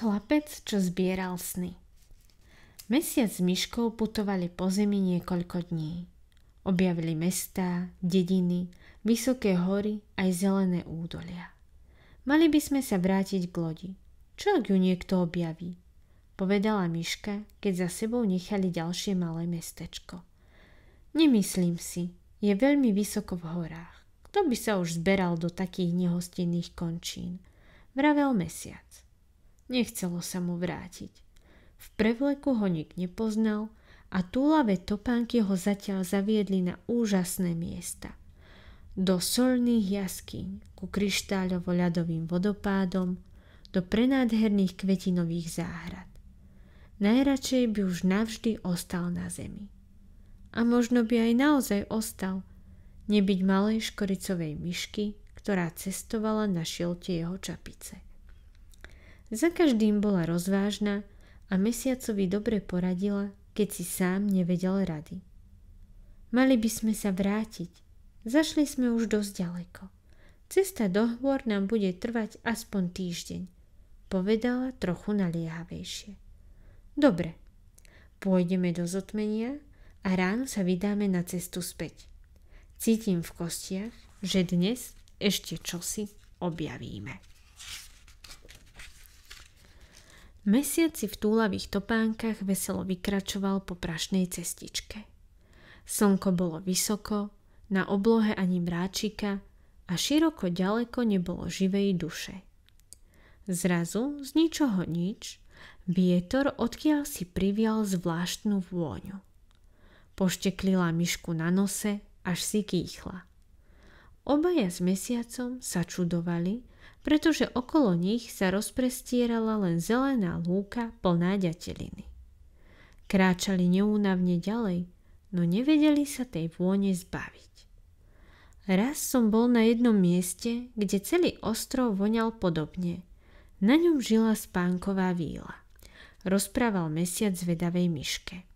Chlapec, čo zbieral sny. Mesiac s myškou putovali po zemi niekoľko dní. Objavili mestá, dediny, vysoké hory aj zelené údolia. Mali by sme sa vrátiť k lodi. Čo ak ju niekto objaví? Povedala myška, keď za sebou nechali ďalšie malé mestečko. Nemyslím si, je veľmi vysoko v horách. Kto by sa už zberal do takých nehostinných končín? Vravel mesiac. Nechcelo sa mu vrátiť. V prevleku ho nik nepoznal a túlavé topánky ho zatiaľ zaviedli na úžasné miesta. Do solných jaskýň, ku kryštáľovo-ľadovým vodopádom, do prenádherných kvetinových záhrad. Najradšej by už navždy ostal na zemi. A možno by aj naozaj ostal, nebyť malej škoricovej myšky, ktorá cestovala na šilte jeho čapice. Za každým bola rozvážna a mesiacovi dobre poradila, keď si sám nevedel rady. Mali by sme sa vrátiť. Zašli sme už dosť ďaleko. Cesta do hôr nám bude trvať aspoň týždeň, povedala trochu naliehavejšie. Dobre, pôjdeme do zotmenia a ráno sa vydáme na cestu späť. Cítim v kostiach, že dnes ešte čosi objavíme. Mesiac si v túlavých topánkach veselo vykračoval po prašnej cestičke. Slnko bolo vysoko, na oblohe ani mráčika a široko ďaleko nebolo živej duše. Zrazu, z ničoho nič, vietor odkiaľ si privial zvláštnu vôňu. Pošteklila myšku na nose, až si kýchla. Obaja s mesiacom sa čudovali, pretože okolo nich sa rozprestierala len zelená lúka plná ďateliny. Kráčali neúnavne ďalej, no nevedeli sa tej vône zbaviť. Raz som bol na jednom mieste, kde celý ostrov voňal podobne. Na ňom žila spánková víla. Rozprával mesiac zvedavej myške.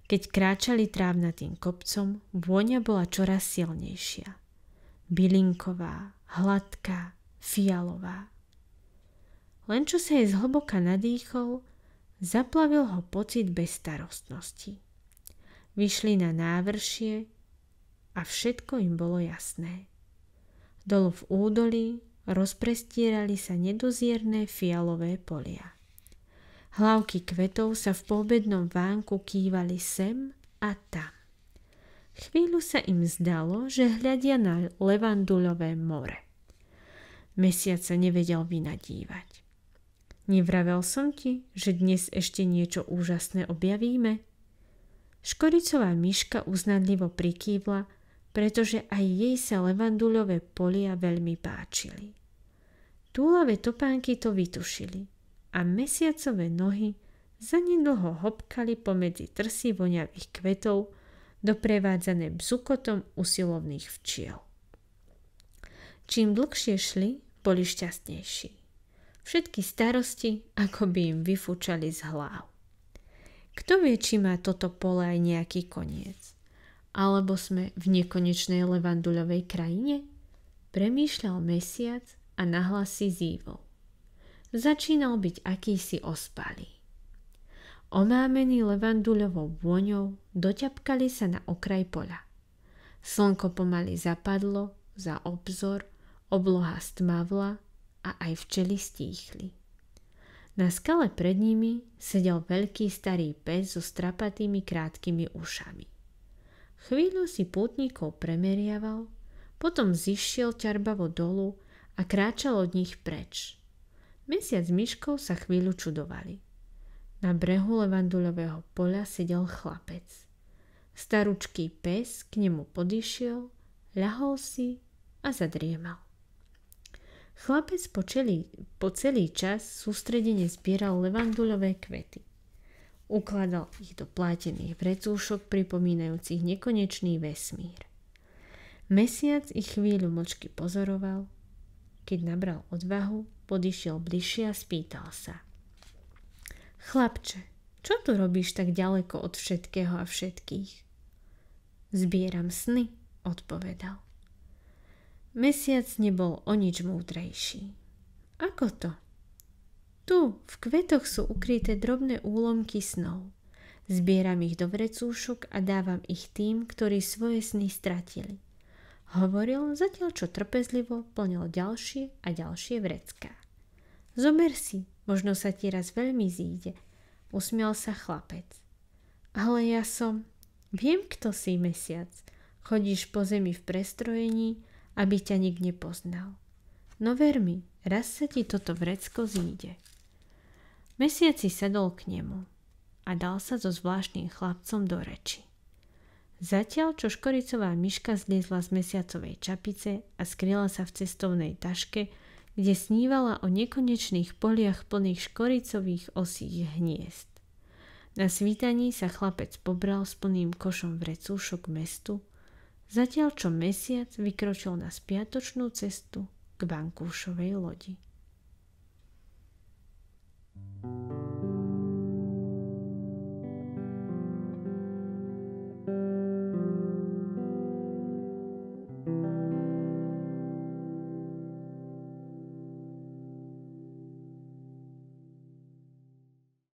Keď kráčali trávnatým kopcom, vôňa bola čoraz silnejšia. Bylinková, hladká, fialová. Len čo sa jej zhlboka nadýchol, zaplavil ho pocit bezstarostnosti. Vyšli na návršie a všetko im bolo jasné. Dolu v údolí rozprestierali sa nedozierne fialové polia. Hlavky kvetov sa v poobednom vánku kývali sem a tam. Chvíľu sa im zdalo, že hľadia na levanduľové more. Mesiac sa nevedel vynadívať. Nevravel som ti, že dnes ešte niečo úžasné objavíme? Škoricová myška uznanlivo prikývla, pretože aj jej sa levanduľové polia veľmi páčili. Túlavé topánky to vytušili a mesiacové nohy zanedlho hopkali pomedzi trsy voňavých kvetov, doprevádzané bzukotom usilovných včiel. Čím dlhšie šli, boli šťastnejší. Všetky starosti ako by im vyfúčali z hlav. Kto vie, či má toto pole aj nejaký koniec? Alebo sme v nekonečnej levanduľovej krajine? Premýšľal mesiac a nahlas si zývol. Začínal byť akýsi ospalý. Omámení levanduľovou vôňou doťapkali sa na okraj poľa. Slnko pomaly zapadlo za obzor, obloha stmavla a aj včely stíchli. Na skale pred nimi sedel veľký starý pes so strapatými krátkými ušami. Chvíľu si pútnikov premeriaval, potom zišiel ťarbavo dolu a kráčal od nich preč. Mesiac s myškou sa chvíľu čudovali. Na brehu levanduľového poľa sedel chlapec. Staručký pes k nemu podišiel, ľahol si a zadriemal. Chlapec po celý čas sústredene zbieral levanduľové kvety. Ukladal ich do plátených vrecúšok pripomínajúcich nekonečný vesmír. Mesiac ich chvíľu mlčky pozoroval. Keď nabral odvahu, podišiel bližšie a spýtal sa. Chlapče, čo tu robíš tak ďaleko od všetkého a všetkých? Zbieram sny, odpovedal. Mesiac nebol o nič múdrejší. Ako to? Tu, v kvetoch sú ukryté drobné úlomky snov. Zbieram ich do vrecúšok a dávam ich tým, ktorí svoje sny stratili. Hovoril, zatiaľ čo trpezlivo plnil ďalšie a ďalšie vrecká. Zober si, možno sa ti raz veľmi zíde, usmial sa chlapec. Ale ja som... Viem, kto si, Mesiac. Chodíš po zemi v prestrojení, aby ťa nik nepoznal. No ver mi, raz sa ti toto vrecko zíde. Mesiac si sadol k nemu a dal sa so zvláštnym chlapcom do reči. Zatiaľ, čo škoricová myška zliezla z mesiacovej čapice a skryla sa v cestovnej taške, kde snívala o nekonečných poliach plných škoricových osích hniezd. Na svítaní sa chlapec pobral s plným košom vrecúšok k mestu, zatiaľ čo Mesiac vykročil na spiatočnú cestu k Vankúšovej lodi.